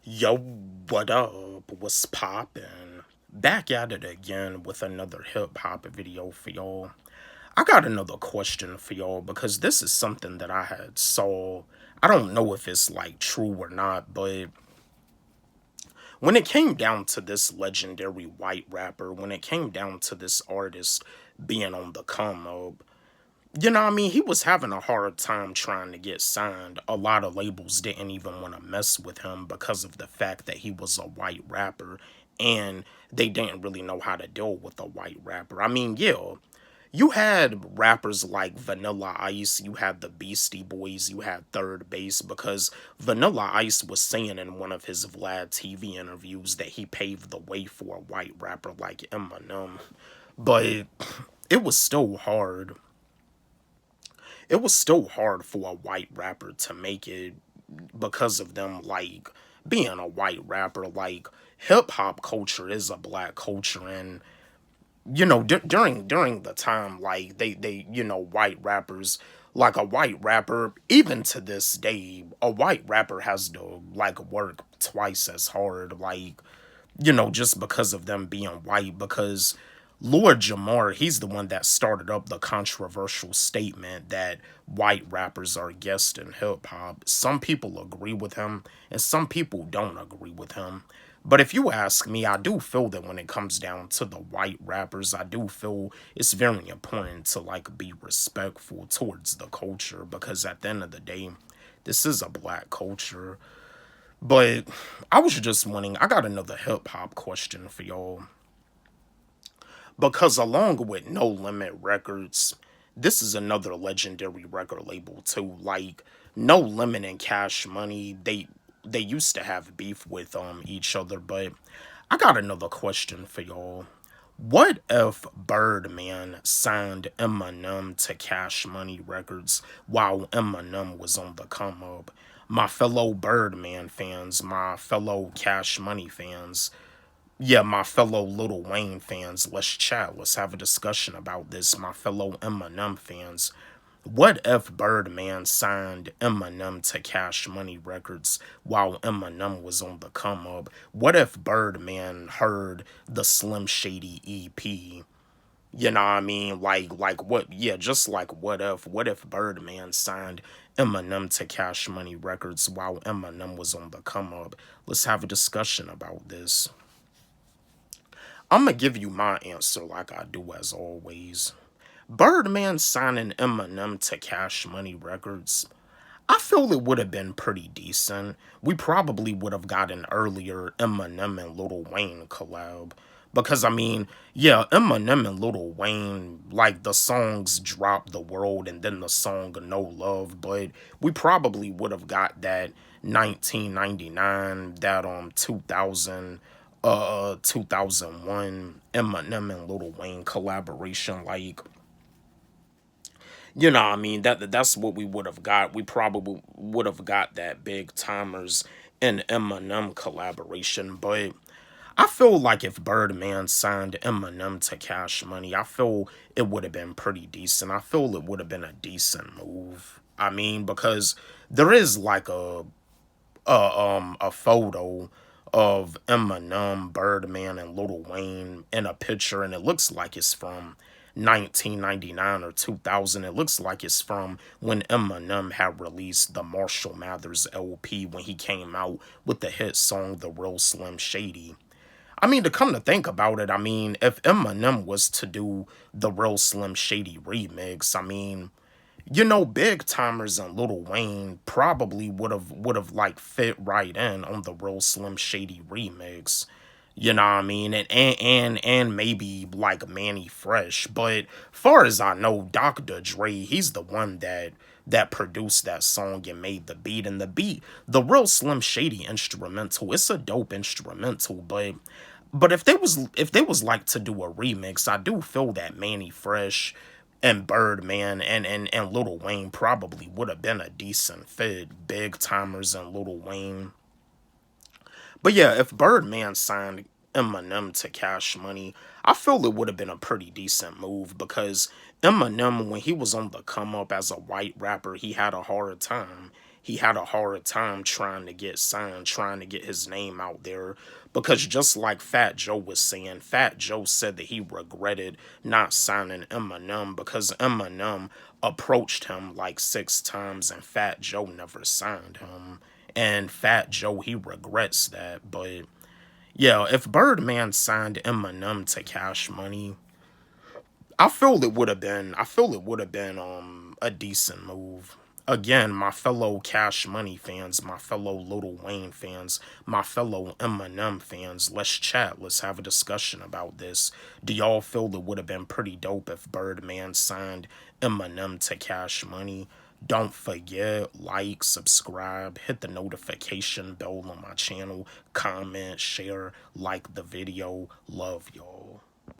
Yo, what up? What's poppin'? Back at it again with another hip hop video for y'all. I got another question for y'all because this is something that I had saw. I don't know if it's like true or not, but when it came down to this legendary white rapper, when it came down to this artist being on the come up, he was having a hard time trying to get signed. A lot of labels didn't even want to mess with him because of the fact that he was a white rapper and they didn't really know how to deal with a white rapper. Yeah, you had rappers like Vanilla Ice, you had the Beastie Boys, you had Third Base, because Vanilla Ice was saying in one of his Vlad TV interviews that he paved the way for a white rapper like Eminem. But it was still hard it was still hard for a white rapper to make it because of them like being a white rapper. Like hip hop culture is a black culture, and during the time like they white rappers, like a white rapper, even to this day a white rapper has to like work twice as hard, like just because of them being white. Because Lord Jamar, he's the one that started up the controversial statement that white rappers are guests in hip hop. Some people agree with him, and some people don't agree with him. But if you ask me, I do feel that when it comes down to the white rappers, I do feel it's very important to like be respectful towards the culture, because at the end of the day, this is a black culture. But I was just wondering, I got another hip hop question for y'all. Because along with No Limit Records, this is another legendary record label too. Like No Limit and Cash Money, they used to have beef with each other, but I got another question for y'all. What if Birdman signed Eminem to Cash Money Records while Eminem was on the come up? My fellow Birdman fans, my fellow Cash Money fans, yeah, my fellow Little Wayne fans, let's chat. Let's have a discussion about this. My fellow Eminem fans, what if Birdman signed Eminem to Cash Money Records while Eminem was on the come up? What if Birdman heard the Slim Shady EP? You know what I mean? Like what? Yeah, just like what if? What if Birdman signed Eminem to Cash Money Records while Eminem was on the come up? Let's have a discussion about this. I'm gonna give you my answer like I do as always. Birdman signing Eminem to Cash Money Records, I feel it would have been pretty decent. We probably would have got an earlier Eminem and Lil Wayne collab. Because, yeah, Eminem and Lil Wayne, like, the songs Drop the World and then the song No Love, but we probably would have got that 1999, that 2001 Eminem and Lil Wayne collaboration. Like, that's what we would have got. We probably would have got that Big Timers and Eminem collaboration. But I feel like if Birdman signed Eminem to Cash Money, I feel it would have been pretty decent. I feel it would have been a decent move. Because there is like a photo of Eminem, Birdman, and Lil Wayne in a picture, and it looks like it's from 1999 or 2000. It looks like it's from when Eminem had released the Marshall Mathers LP when he came out with the hit song The Real Slim Shady. To come to think about it, if Eminem was to do the Real Slim Shady remix, Big Timers and Lil Wayne probably would have like fit right in on the Real Slim Shady remix. You know what I mean? And maybe like Manny Fresh. But far as I know, Dr. Dre, he's the one that produced that song and made the beat. And the Real Slim Shady instrumental, it's a dope instrumental, but if they was like to do a remix, I do feel that Manny Fresh and Birdman and Lil Wayne probably would have been a decent fit. Big Timers and Lil Wayne. But yeah, if Birdman signed Eminem to Cash Money, I feel it would have been a pretty decent move, because Eminem, when he was on the come up as a white rapper, he had a hard time. he had a hard time trying to get signed, trying to get his name out there. Because just like Fat Joe was saying, Fat Joe said that he regretted not signing Eminem because Eminem approached him like 6 times and Fat Joe never signed him. And Fat Joe, he regrets that. But yeah, if Birdman signed Eminem to Cash Money, I feel it would have been a decent move. Again, my fellow Cash Money fans, my fellow Lil Wayne fans, my fellow Eminem fans, let's chat. Let's have a discussion about this. Do y'all feel it would have been pretty dope if Birdman signed Eminem to Cash Money? Don't forget, like, subscribe, hit the notification bell on my channel, comment, share, like the video. Love y'all.